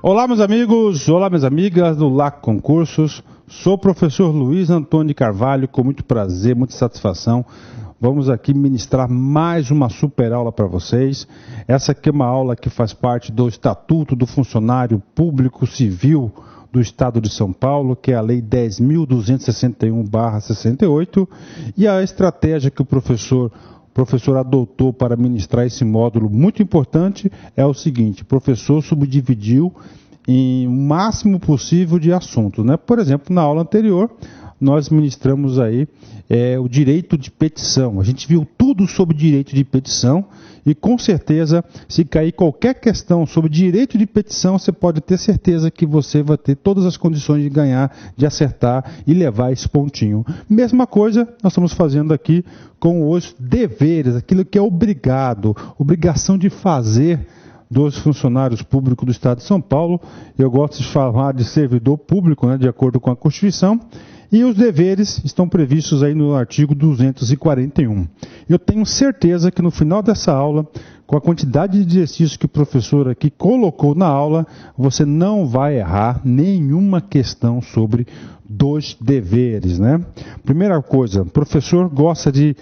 Olá, meus amigos, olá, minhas amigas do LAC Concursos. Sou o professor Luiz Antônio de Carvalho, com muito prazer, muita satisfação. Vamos aqui ministrar mais uma super aula para vocês. Essa aqui é uma aula que faz parte do Estatuto do Funcionário Público Civil do Estado de São Paulo, que é a Lei 10.261/68, e a estratégia que o professor adotou para ministrar esse módulo muito importante é o seguinte: o professor subdividiu em o máximo possível de assuntos, né? Por exemplo, na aula anterior, nós ministramos aí o direito de petição. A gente viu tudo sobre direito de petição e, com certeza, se cair qualquer questão sobre direito de petição, você pode ter certeza que você vai ter todas as condições de ganhar, de acertar e levar esse pontinho. Mesma coisa nós estamos fazendo aqui com os deveres, aquilo que é obrigação de fazer dos funcionários públicos do Estado de São Paulo. Eu gosto de falar de servidor público, né, de acordo com a Constituição. E os deveres estão previstos aí no artigo 241. Eu tenho certeza que no final dessa aula, com a quantidade de exercícios que o professor aqui colocou na aula, você não vai errar nenhuma questão sobre dos deveres, né? Primeira coisa, o professor gosta de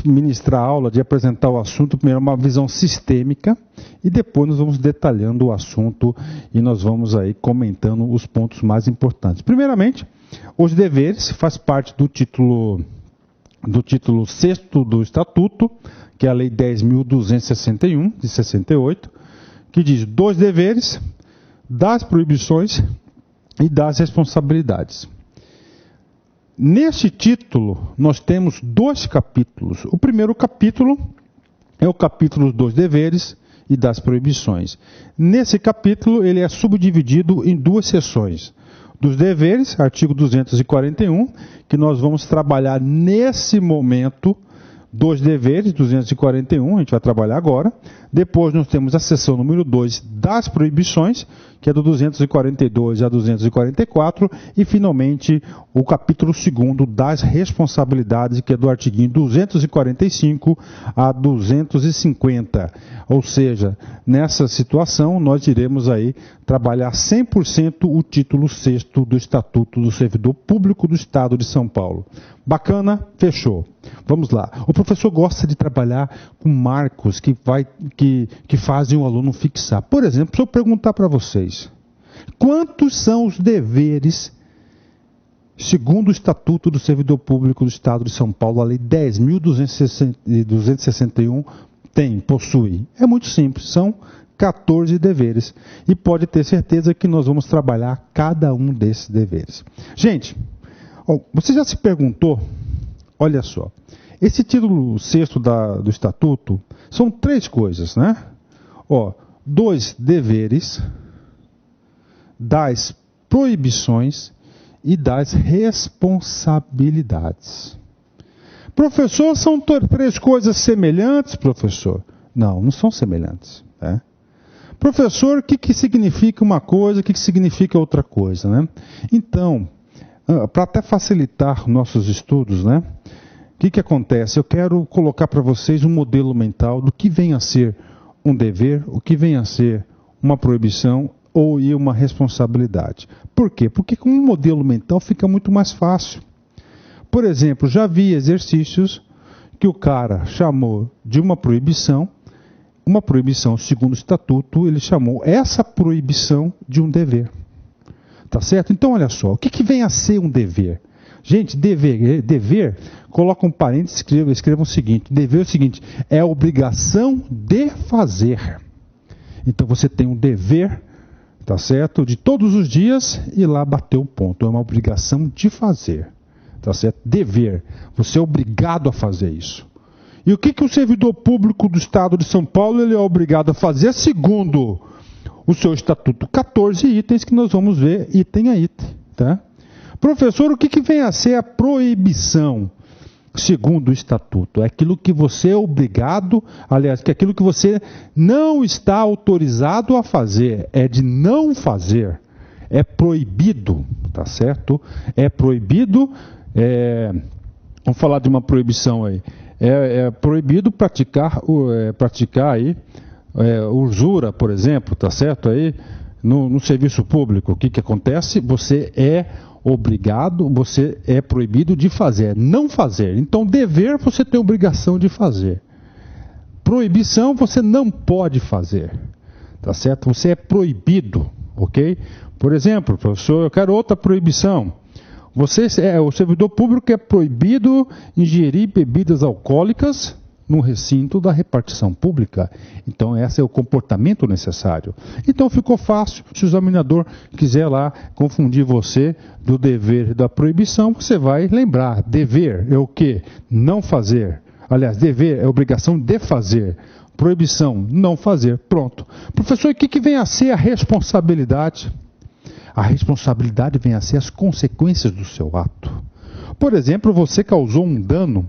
ministrar a aula, de apresentar o assunto, primeiro uma visão sistêmica, e depois nós vamos detalhando o assunto e nós vamos aí comentando os pontos mais importantes. Primeiramente, os deveres faz parte do título 6º do Estatuto, que é a Lei 10.261, de 68, que diz dos deveres, das proibições e das responsabilidades. Neste título, nós temos 2 capítulos. O primeiro capítulo é o capítulo dos deveres e das proibições. Nesse capítulo, ele é subdividido em 2 seções. Dos deveres, artigo 241, que nós vamos trabalhar nesse momento. Dos deveres, 241, a gente vai trabalhar agora. Depois nós temos a seção número 2 das proibições, que é do 242 a 244. E, finalmente, o capítulo 2º das responsabilidades, que é do artiguinho 245 a 250. Ou seja, nessa situação, nós iremos aí trabalhar 100% o título 6º do Estatuto do Servidor Público do Estado de São Paulo. Bacana? Fechou. Vamos lá. O professor gosta de trabalhar com marcos que fazem o aluno fixar. Por exemplo, se eu perguntar para vocês, quantos são os deveres, segundo o Estatuto do Servidor Público do Estado de São Paulo, a Lei 10.261 possui? É muito simples, são 14 deveres. E pode ter certeza que nós vamos trabalhar cada um desses deveres. Gente, você já se perguntou, olha só, esse título 6º do Estatuto são 3 coisas, né? Dos deveres, das proibições e das responsabilidades. Professor, são 3 coisas semelhantes, professor? Não são semelhantes, né? Professor, o que significa uma coisa, o que significa outra coisa, né? Então, para até facilitar nossos estudos, né? O que acontece? Eu quero colocar para vocês um modelo mental do que vem a ser um dever, o que vem a ser uma proibição ou uma responsabilidade. Por quê? Porque com um modelo mental fica muito mais fácil. Por exemplo, já vi exercícios que o cara chamou de uma proibição segundo o Estatuto, ele chamou essa proibição de um dever. Tá certo? Então, olha só, o que vem a ser um dever? Gente, dever, coloca um parênteses, escreva o seguinte: dever é o seguinte, é a obrigação de fazer. Então você tem um dever, tá certo, de todos os dias ir lá bater o ponto. É uma obrigação de fazer, tá certo? Dever, você é obrigado a fazer isso. E o que o servidor público do Estado de São Paulo ele é obrigado a fazer segundo o seu Estatuto? 14 itens que nós vamos ver item a item, tá? Professor, o que vem a ser a proibição? Segundo o Estatuto, é aquilo que você é obrigado, aliás, que é aquilo que você não está autorizado a fazer, é de não fazer, é proibido, tá certo? É proibido, vamos falar de uma proibição aí, é proibido praticar aí, usura, por exemplo, tá certo aí? no serviço público, o que acontece? Você é obrigado, você é proibido de fazer, não fazer. Então, dever você tem obrigação de fazer. Proibição você não pode fazer. Tá certo? Você é proibido, ok? Por exemplo, professor, eu quero outra proibição. O servidor público é proibido ingerir bebidas alcoólicas no recinto da repartição pública. Então, esse é o comportamento necessário. Então, ficou fácil. Se o examinador quiser lá confundir você do dever e da proibição, você vai lembrar. Dever é o quê? Não fazer. Aliás, dever é obrigação de fazer. Proibição, não fazer. Pronto. Professor, o que vem a ser a responsabilidade? A responsabilidade vem a ser as consequências do seu ato. Por exemplo, você causou um dano.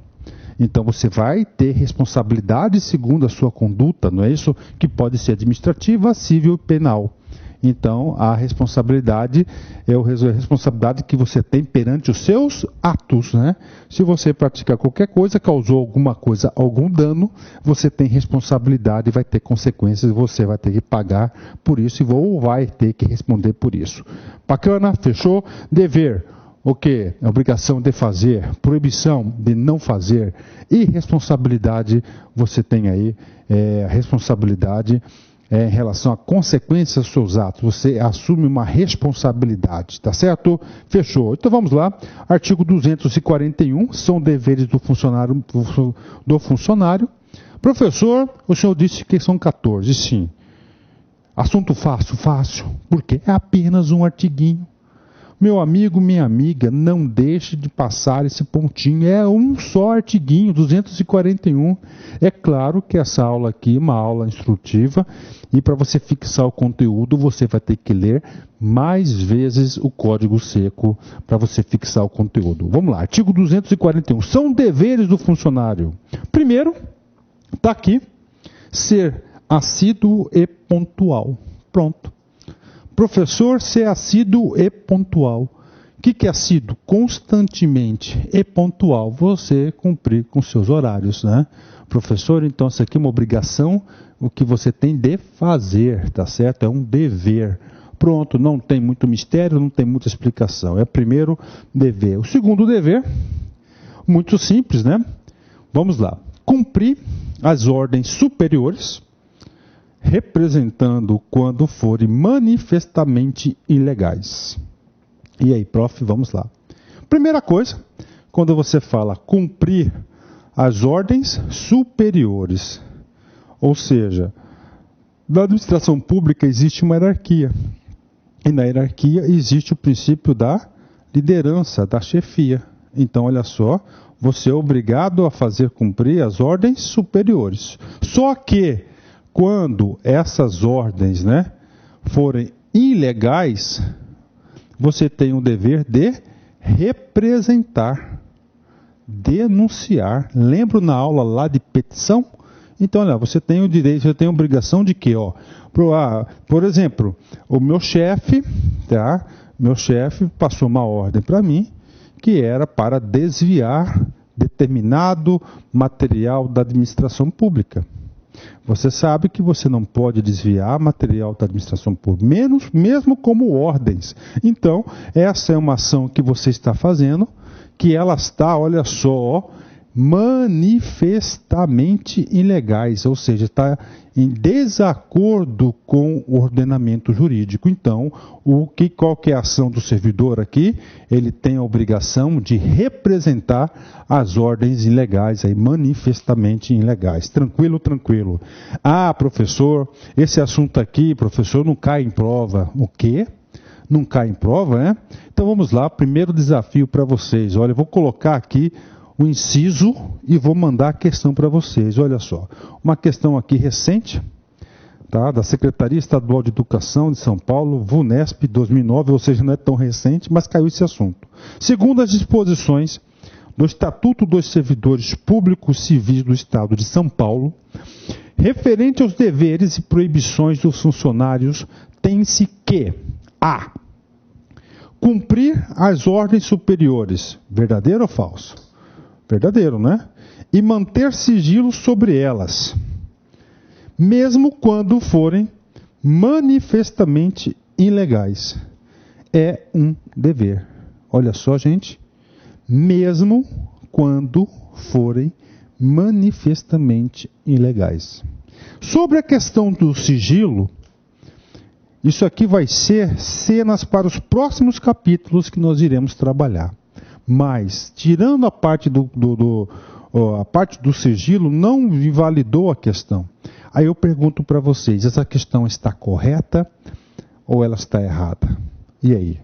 Então você vai ter responsabilidade segundo a sua conduta, não é isso? Que pode ser administrativa, civil e penal. Então a responsabilidade é a responsabilidade que você tem perante os seus atos, né? Se você praticar qualquer coisa, causou alguma coisa, algum dano, você tem responsabilidade e vai ter consequências, você vai ter que pagar por isso ou vai ter que responder por isso. Bacana? Fechou? Dever. O que? A obrigação de fazer, proibição de não fazer e responsabilidade, você tem aí a responsabilidade em relação a consequências dos seus atos. Você assume uma responsabilidade, tá certo? Fechou. Então vamos lá. Artigo 241, são deveres do funcionário. Professor, o senhor disse que são 14, sim. Assunto fácil, fácil, porque é apenas um artiguinho. Meu amigo, minha amiga, não deixe de passar esse pontinho. É um só artiguinho, 241. É claro que essa aula aqui é uma aula instrutiva e para você fixar o conteúdo, você vai ter que ler mais vezes o código seco para você fixar o conteúdo. Vamos lá, artigo 241. São deveres do funcionário. Primeiro, está aqui, ser assíduo e pontual. Pronto. Professor, ser assíduo e pontual. O que é assíduo? Constantemente e pontual. Você cumprir com seus horários, né? Professor, então isso aqui é uma obrigação, o que você tem de fazer, tá certo? É um dever. Pronto, não tem muito mistério, não tem muita explicação. É o primeiro dever. O segundo dever, muito simples, né? Vamos lá. Cumprir as ordens superiores, representando quando forem manifestamente ilegais. E aí, prof, vamos lá. Primeira coisa, quando você fala cumprir as ordens superiores, ou seja, na administração pública existe uma hierarquia. E na hierarquia existe o princípio da liderança, da chefia. Então, olha só, você é obrigado a fazer cumprir as ordens superiores. Só que quando essas ordens, né, forem ilegais, você tem o dever de representar, denunciar. Lembra na aula lá de petição? Então, olha, você tem o direito, você tem a obrigação de quê? Por exemplo, o meu chefe, tá? Meu chefe passou uma ordem para mim que era para desviar determinado material da administração pública. Você sabe que você não pode desviar material da administração pública, mesmo como ordens. Então, essa é uma ação que você está fazendo, que ela está, olha só, manifestamente ilegais, ou seja, está em desacordo com o ordenamento jurídico. Então, qual que é a ação do servidor aqui? Ele tem a obrigação de representar as ordens ilegais, aí, manifestamente ilegais. Tranquilo, tranquilo. Ah, professor, esse assunto aqui, professor, não cai em prova. O quê? Não cai em prova, né? Então vamos lá, primeiro desafio para vocês. Olha, eu vou colocar aqui o inciso e vou mandar a questão para vocês. Olha só, uma questão aqui recente, tá, da Secretaria Estadual de Educação de São Paulo, VUNESP 2009, ou seja, não é tão recente, mas caiu esse assunto. Segundo as disposições do Estatuto dos Servidores Públicos Civis do Estado de São Paulo, referente aos deveres e proibições dos funcionários, tem-se que a. Cumprir as ordens superiores. Verdadeiro ou falso? Verdadeiro, né? E manter sigilo sobre elas, mesmo quando forem manifestamente ilegais. É um dever. Olha só, gente. Mesmo quando forem manifestamente ilegais. Sobre a questão do sigilo, isso aqui vai ser cenas para os próximos capítulos que nós iremos trabalhar. Mas, tirando a parte a parte do sigilo, não invalidou a questão. Aí eu pergunto para vocês, essa questão está correta ou ela está errada? E aí?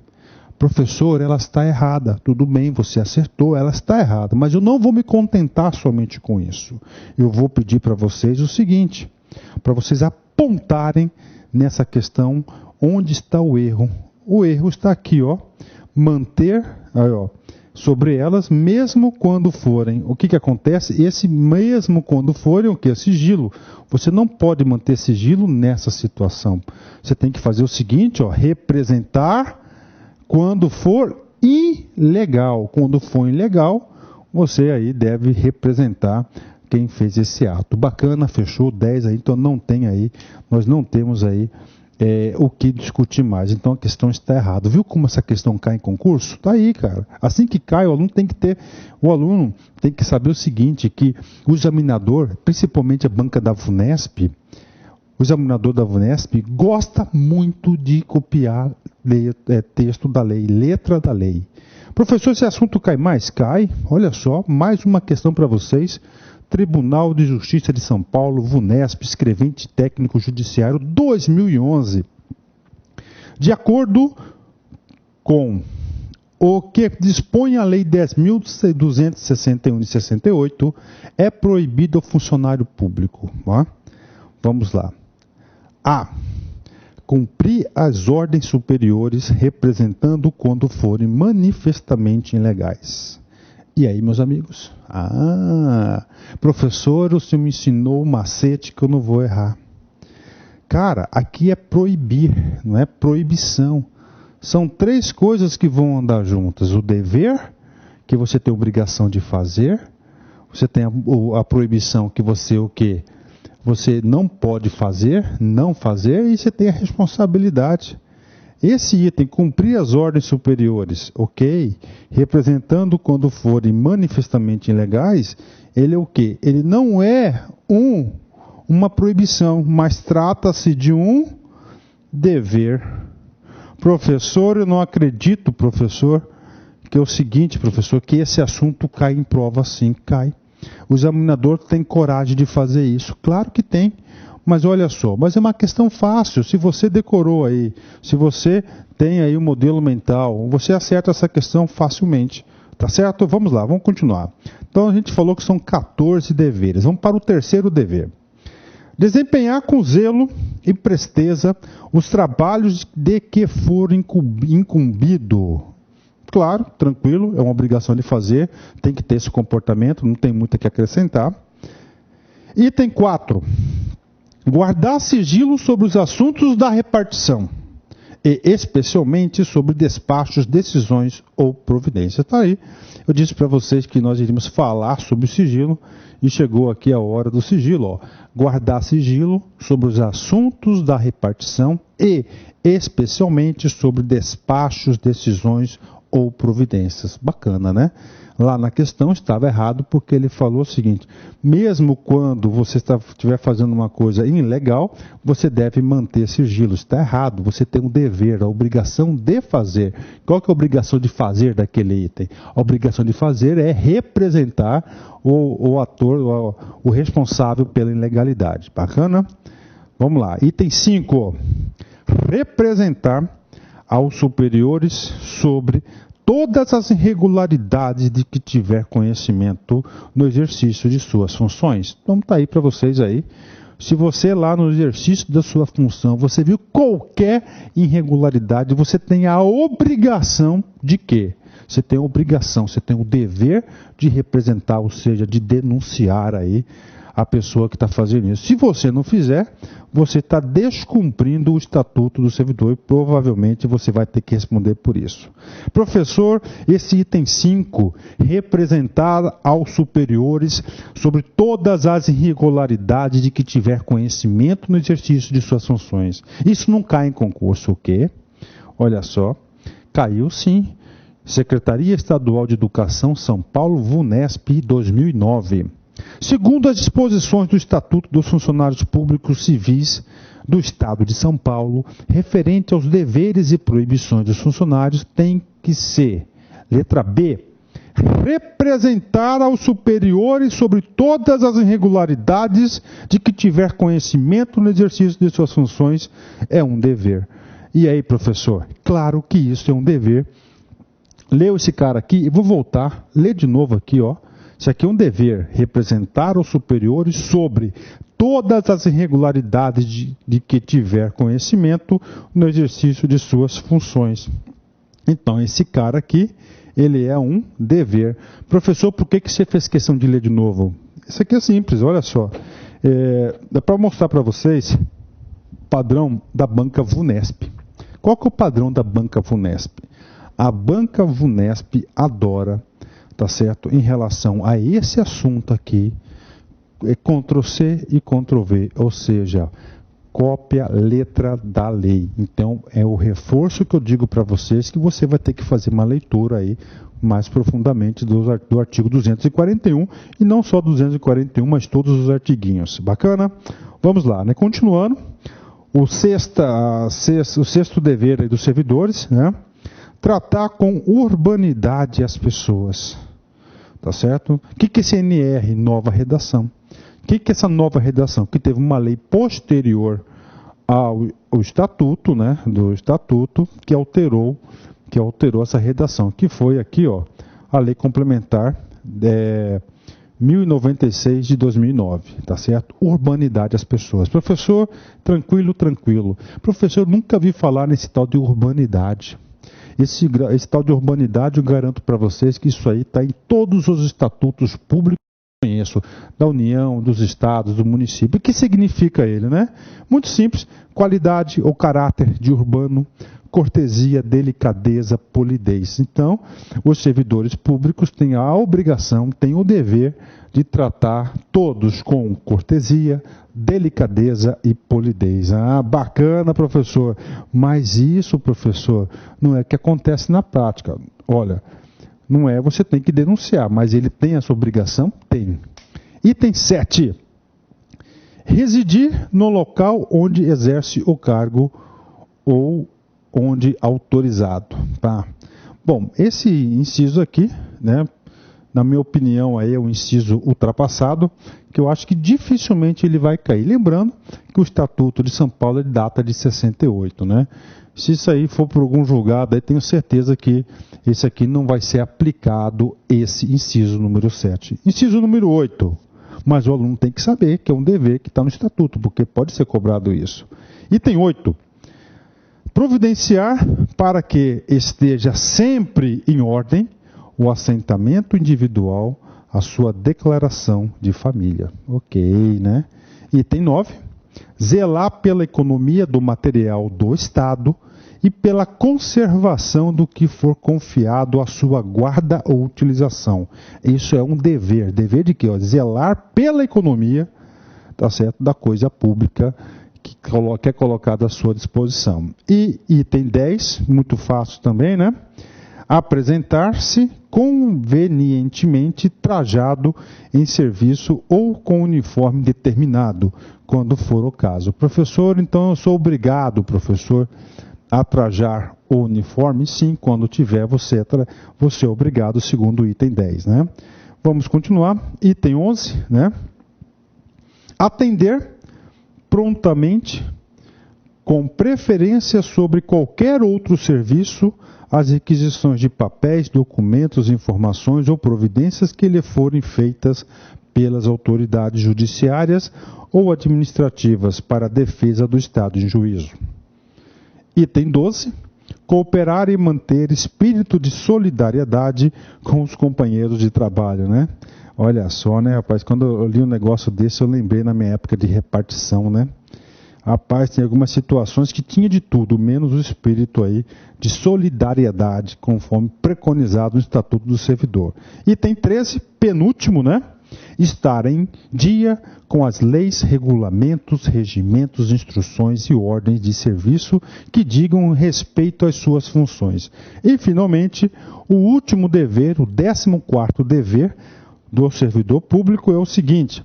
Professor, ela está errada. Tudo bem, você acertou, ela está errada. Mas eu não vou me contentar somente com isso. Eu vou pedir para vocês o seguinte, para vocês apontarem nessa questão onde está o erro. O erro está aqui, ó. Manter, aí, ó, sobre elas, mesmo quando forem. O que acontece? Esse mesmo quando forem, o que? Sigilo. Você não pode manter sigilo nessa situação. Você tem que fazer o seguinte, ó, representar quando for ilegal. Quando for ilegal, você aí deve representar quem fez esse ato. Bacana, fechou 10 aí, então não tem aí, nós não temos aí o que discutir mais. Então a questão está errada. Viu como essa questão cai em concurso? Tá aí, cara. Assim que cai, o aluno tem que saber o seguinte, que o examinador, principalmente a banca da VUNESP, o examinador da VUNESP gosta muito de copiar texto da lei, letra da lei. Professor, esse assunto cai mais? Cai. Olha só, mais uma questão para vocês. Tribunal de Justiça de São Paulo, VUNESP, escrevente técnico judiciário 2011. De acordo com o que dispõe a Lei 10.261 de 68, é proibido ao funcionário público. Ó. Vamos lá. A. Cumprir as ordens superiores representando quando forem manifestamente ilegais. E aí, meus amigos? Professor, o senhor me ensinou o macete que eu não vou errar. Cara, aqui é proibir, não é proibição. São 3 coisas que vão andar juntas. O dever, que você tem a obrigação de fazer. Você tem a proibição que você o quê? Você não pode fazer, não fazer, e você tem a responsabilidade. Esse item, cumprir as ordens superiores, ok, representando quando forem manifestamente ilegais, ele é o quê? Ele não é uma proibição, mas trata-se de um dever. Professor, eu não acredito, professor, que é o seguinte, professor, que esse assunto cai em prova, sim, cai. O examinador tem coragem de fazer isso? Claro que tem, mas olha só, mas é uma questão fácil, se você decorou aí, se você tem aí o modelo mental, você acerta essa questão facilmente, tá certo? Vamos lá, vamos continuar. Então a gente falou que são 14 deveres, vamos para o terceiro dever. Desempenhar com zelo e presteza os trabalhos de que for incumbido. Claro, tranquilo, é uma obrigação de fazer, tem que ter esse comportamento, não tem muito a que acrescentar. Item 4. Guardar sigilo sobre os assuntos da repartição, e especialmente sobre despachos, decisões ou providências. Está aí, eu disse para vocês que nós iríamos falar sobre o sigilo, e chegou aqui a hora do sigilo. Ó. Guardar sigilo sobre os assuntos da repartição, e especialmente sobre despachos, decisões ou providências. Bacana, né? Lá na questão estava errado porque ele falou o seguinte, mesmo quando você estiver fazendo uma coisa ilegal, você deve manter sigilo. Está errado, você tem um dever, a obrigação de fazer. Qual que é a obrigação de fazer daquele item? A obrigação de fazer é representar o ator, o responsável pela ilegalidade. Bacana? Vamos lá. Item 5. Representar aos superiores sobre todas as irregularidades de que tiver conhecimento no exercício de suas funções. Então está aí para vocês aí. Se você lá no exercício da sua função, você viu qualquer irregularidade, você tem a obrigação de quê? Você tem a obrigação, você tem o dever de representar, ou seja, de denunciar aí a pessoa que está fazendo isso. Se você não fizer, você está descumprindo o estatuto do servidor e provavelmente você vai ter que responder por isso. Professor, esse item 5, representar aos superiores sobre todas as irregularidades de que tiver conhecimento no exercício de suas funções. Isso não cai em concurso, o quê? Olha só, caiu sim. Secretaria Estadual de Educação, São Paulo, VUNESP, 2009. Segundo as disposições do Estatuto dos Funcionários Públicos Civis do Estado de São Paulo, referente aos deveres e proibições dos funcionários, tem que ser, letra B, representar aos superiores sobre todas as irregularidades de que tiver conhecimento no exercício de suas funções, é um dever. E aí, professor? Claro que isso é um dever. Leu esse cara aqui, e vou voltar, ler de novo aqui, ó. Isso aqui é um dever, representar aos superiores sobre todas as irregularidades de que tiver conhecimento no exercício de suas funções. Então, esse cara aqui, ele é um dever. Professor, por que você fez questão de ler de novo? Isso aqui é simples, olha só. Dá para mostrar para vocês o padrão da banca VUNESP. Qual que é o padrão da banca VUNESP? A banca VUNESP adora, tá certo, em relação a esse assunto aqui, Ctrl+C e Ctrl+V, ou seja, cópia letra da lei. Então, é o reforço que eu digo para vocês, que você vai ter que fazer uma leitura aí mais profundamente do artigo 241, e não só 241, mas todos os artiguinhos. Bacana? Vamos lá, né? Continuando, o sexto dever aí dos servidores, né? Tratar com urbanidade as pessoas. Tá certo? O que é esse NR? Nova redação. O que é essa nova redação? Que teve uma lei posterior ao estatuto, né? Do estatuto, que alterou essa redação. Que foi aqui, ó, a lei complementar 1096 de 2009. Tá certo? Urbanidade as pessoas. Professor, tranquilo. Professor, nunca vi falar nesse tal de urbanidade. Esse tal de urbanidade, eu garanto para vocês que isso aí está em todos os estatutos públicos que eu conheço, da União, dos estados, do município. O que significa ele, né? Muito simples, qualidade ou caráter de urbano, cortesia, delicadeza, polidez. Então, os servidores públicos têm a obrigação, têm o dever de tratar todos com cortesia, delicadeza e polidez. Ah, bacana, professor. Mas isso, professor, não é que acontece na prática. Olha, não é, você tem que denunciar, mas ele tem essa obrigação? Tem. Item 7. Residir no local onde exerce o cargo ou onde autorizado. Tá? Bom, esse inciso aqui, né, na minha opinião, aí é um inciso ultrapassado, que eu acho que dificilmente ele vai cair. Lembrando que o Estatuto de São Paulo data de 68, né? Se isso aí for por algum julgado, aí tenho certeza que esse aqui não vai ser aplicado, esse inciso número 7. Inciso número 8. Mas o aluno tem que saber que é um dever que está no Estatuto, porque pode ser cobrado isso. Item 8. Providenciar para que esteja sempre em ordem o assentamento individual, a sua declaração de família. Ok, né? Item 9. Zelar pela economia do material do Estado e pela conservação do que for confiado à sua guarda ou utilização. Isso é um dever. Dever de quê? Zelar pela economia, tá certo, da coisa pública que é colocada à sua disposição. E item 10, muito fácil também, né? Apresentar-se convenientemente trajado em serviço ou com uniforme determinado, quando for o caso. Professor, então eu sou obrigado, professor, a trajar o uniforme? Sim, quando tiver, você é obrigado, segundo o item 10, né? Vamos continuar. Item 11, né? Atender prontamente, com preferência sobre qualquer outro serviço, as requisições de papéis, documentos, informações ou providências que lhe forem feitas pelas autoridades judiciárias ou administrativas para a defesa do Estado em juízo. Item 12. Cooperar e manter espírito de solidariedade com os companheiros de trabalho, né? Olha só, né, rapaz, quando eu li um negócio desse, eu lembrei na minha época de repartição, né? Rapaz, tem algumas situações que tinha de tudo, menos o espírito aí de solidariedade, conforme preconizado no Estatuto do Servidor. Item 13, penúltimo, né? estar em dia com as leis, regulamentos, regimentos, instruções e ordens de serviço que digam respeito às suas funções. E, finalmente, o último dever, o 14º dever do servidor público é o seguinte: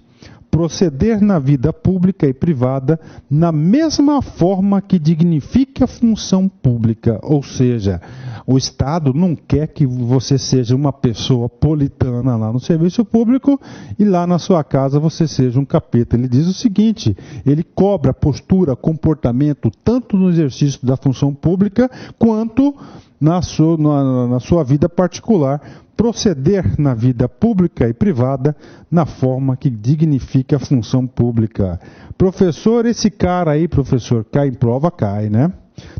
proceder na vida pública e privada na mesma forma que dignifique a função pública. Ou seja, o Estado não quer que você seja uma pessoa politana lá no serviço público e lá na sua casa você seja um capeta. Ele diz o seguinte: ele cobra postura, comportamento, tanto no exercício da função pública quanto na sua vida particular. Proceder na vida pública e privada na forma que dignifique a função pública. Professor, esse cara aí, professor, cai em prova, cai, né?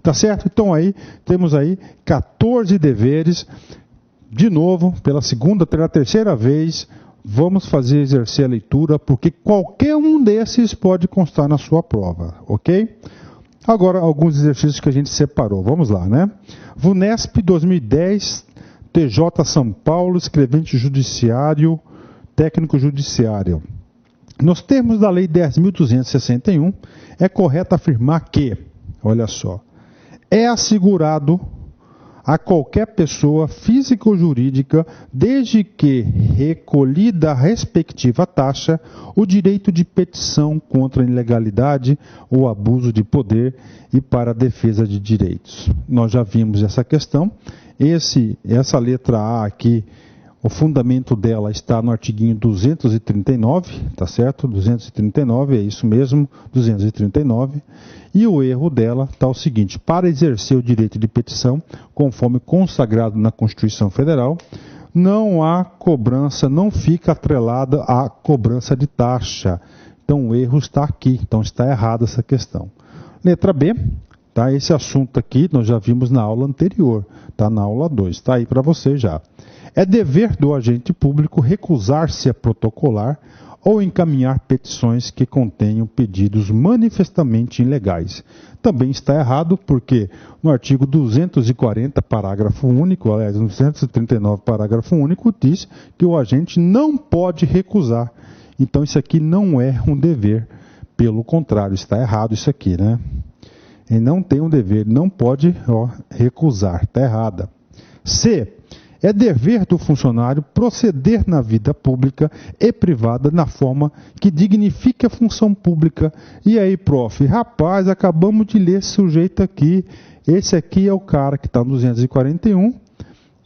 Tá certo? Então aí, temos aí 14 deveres. De novo, pela terceira vez, vamos exercer a leitura, porque qualquer um desses pode constar na sua prova, ok? Agora, alguns exercícios que a gente separou. Vamos lá, né? VUNESP 2010... TJ São Paulo, escrevente judiciário, técnico judiciário. Nos termos da Lei 10.261, é correto afirmar que, olha só, é assegurado a qualquer pessoa física ou jurídica, desde que recolhida a respectiva taxa, o direito de petição contra a ilegalidade ou abuso de poder e para a defesa de direitos. Nós já vimos essa questão. Essa letra A aqui, o fundamento dela está no artiguinho 239, tá certo? 239, é isso mesmo, 239. E o erro dela está o seguinte: para exercer o direito de petição, conforme consagrado na Constituição Federal, não há cobrança, não fica atrelada à cobrança de taxa. Então o erro está aqui, então está errada essa questão. Letra B. Tá, esse assunto aqui nós já vimos na aula anterior, tá, na aula 2, está aí para você já. É dever do agente público recusar-se a protocolar ou encaminhar petições que contenham pedidos manifestamente ilegais. Também está errado porque no artigo 240, parágrafo único, aliás, no 239, parágrafo único, diz que o agente não pode recusar. Então isso aqui não é um dever, pelo contrário, está errado isso aqui, né? Ele não tem um dever, não pode recusar, está errada. C. É dever do funcionário proceder na vida pública e privada na forma que dignifique a função pública. E aí, prof, rapaz, acabamos de ler esse sujeito aqui. Esse aqui é o cara que está no 241,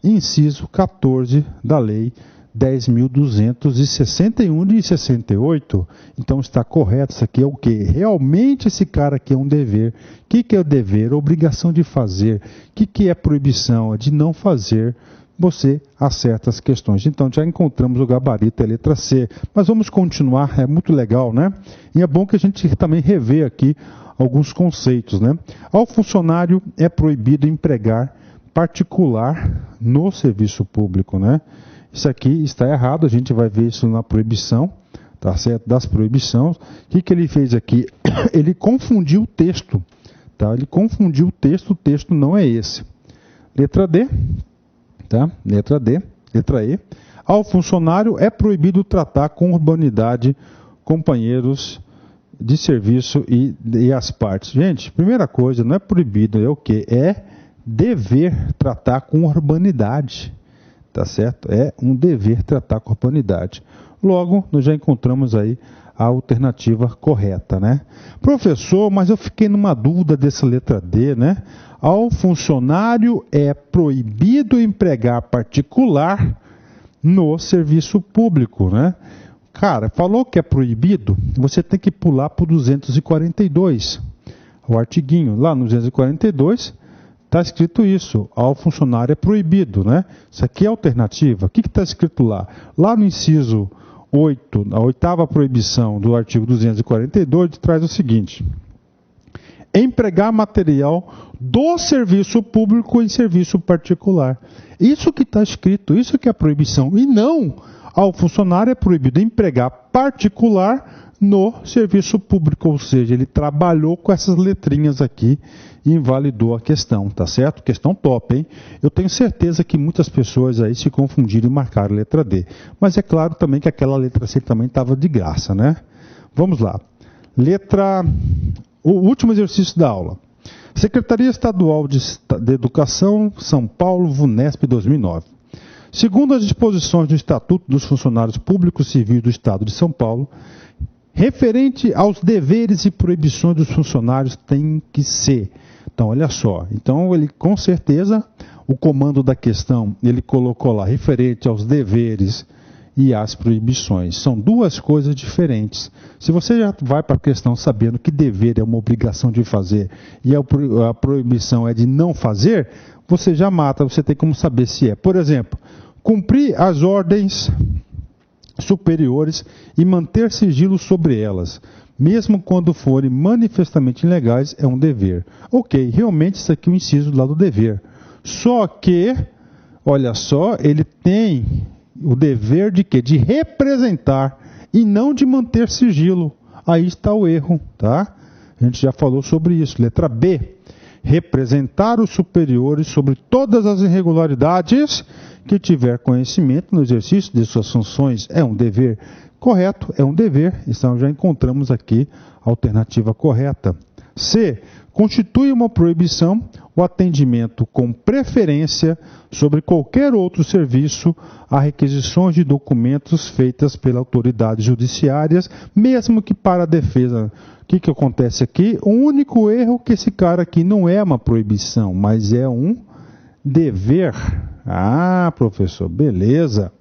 inciso 14 da lei 10.261 de 68. Então está correto, isso aqui é o quê? Realmente esse cara aqui é um dever. O que é o dever? Obrigação de fazer. O que é proibição? É de não fazer. Você acerta as questões. Então já encontramos o gabarito, a letra C. Mas vamos continuar, é muito legal, né? E é bom que a gente também revê aqui alguns conceitos, né? Ao funcionário é proibido empregar particular no serviço público, né? Isso aqui está errado, a gente vai ver isso na proibição, tá certo? Das proibições. O que ele fez aqui? Ele confundiu o texto, tá? Ele confundiu o texto não é esse. Letra D, tá? Letra D. Letra E. Ao funcionário é proibido tratar com urbanidade companheiros de serviço e as partes. Gente, primeira coisa, não é proibido, é o quê? É dever tratar com urbanidade. Tá certo? É um dever tratar com urbanidade. Logo, nós já encontramos aí a alternativa correta, né? Professor, mas eu fiquei numa dúvida dessa letra D, né? Ao funcionário é proibido empregar particular no serviço público, né? Cara, falou que é proibido, você tem que pular para o 242, o artiguinho. Lá no 242... está escrito isso, ao funcionário é proibido, né? Isso aqui é a alternativa. O que está escrito lá? Lá no inciso 8, a 8ª proibição do artigo 242, traz o seguinte: empregar material do serviço público em serviço particular. Isso que está escrito, isso que é a proibição. E não, ao funcionário é proibido empregar particular no serviço público. Ou seja, ele trabalhou com essas letrinhas aqui e invalidou a questão, tá certo? Questão top, hein? Eu tenho certeza que muitas pessoas aí se confundiram e marcaram a letra D. Mas é claro também que aquela letra C também estava de graça, né? Vamos lá. O último exercício da aula. Secretaria Estadual de Educação, São Paulo, VUNESP 2009. Segundo as disposições do Estatuto dos Funcionários Públicos Civis do Estado de São Paulo, referente aos deveres e proibições dos funcionários tem que ser. Então, olha só. Então, ele com certeza, o comando da questão, ele colocou lá, referente aos deveres e às proibições. São duas coisas diferentes. Se você já vai para a questão sabendo que dever é uma obrigação de fazer e a proibição é de não fazer, você já mata, você tem como saber se é. Por exemplo, cumprir as ordens superiores e manter sigilo sobre elas, mesmo quando forem manifestamente ilegais, é um dever. Ok, realmente isso aqui é um inciso lá do dever. Só que, olha só, ele tem o dever de quê? De representar e não de manter sigilo. Aí está o erro, tá? A gente já falou sobre isso. Letra B. Representar os superiores sobre todas as irregularidades que tiver conhecimento no exercício de suas funções é um dever. Correto, é um dever. Então já encontramos aqui a alternativa correta. C. Constitui uma proibição o atendimento com preferência sobre qualquer outro serviço a requisições de documentos feitas pelas autoridades judiciárias, mesmo que para a defesa. O que acontece aqui? O único erro é que esse cara aqui não é uma proibição, mas é um dever. Ah, professor, beleza.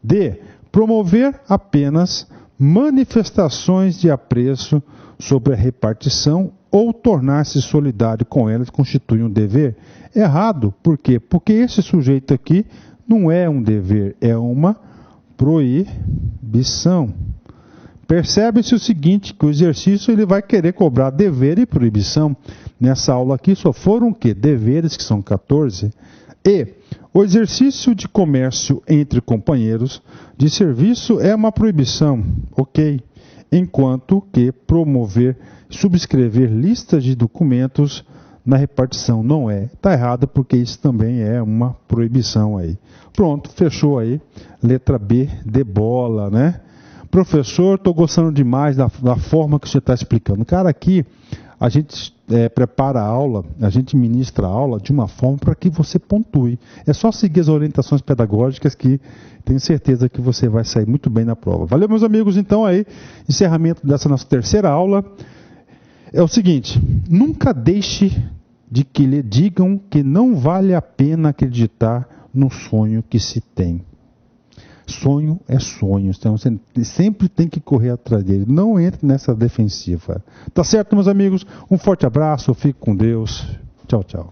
D. Promover apenas manifestações de apreço sobre a repartição ou tornar-se solidário com elas constitui um dever? Errado. Por quê? Porque esse sujeito aqui não é um dever, é uma proibição. Percebe-se o seguinte, que o exercício ele vai querer cobrar dever e proibição. Nessa aula aqui só foram o quê? Deveres, que são 14. E o exercício de comércio entre companheiros de serviço é uma proibição, ok? Enquanto que promover, subscrever listas de documentos na repartição não é. Está errado porque isso também é uma proibição aí. Pronto, fechou aí. Letra B, de bola, né? Professor, estou gostando demais da forma que você está explicando. Cara, aqui a gente prepara a aula, a gente ministra a aula de uma forma para que você pontue. É só seguir as orientações pedagógicas que tenho certeza que você vai sair muito bem na prova. Valeu, meus amigos. Então aí, encerramento dessa nossa terceira aula. É o seguinte, nunca deixe de que lhe digam que não vale a pena acreditar no sonho que se tem. Sonho é sonho, então você sempre tem que correr atrás dele. Não entre nessa defensiva. Tá certo, meus amigos? Um forte abraço, fique com Deus. Tchau, tchau.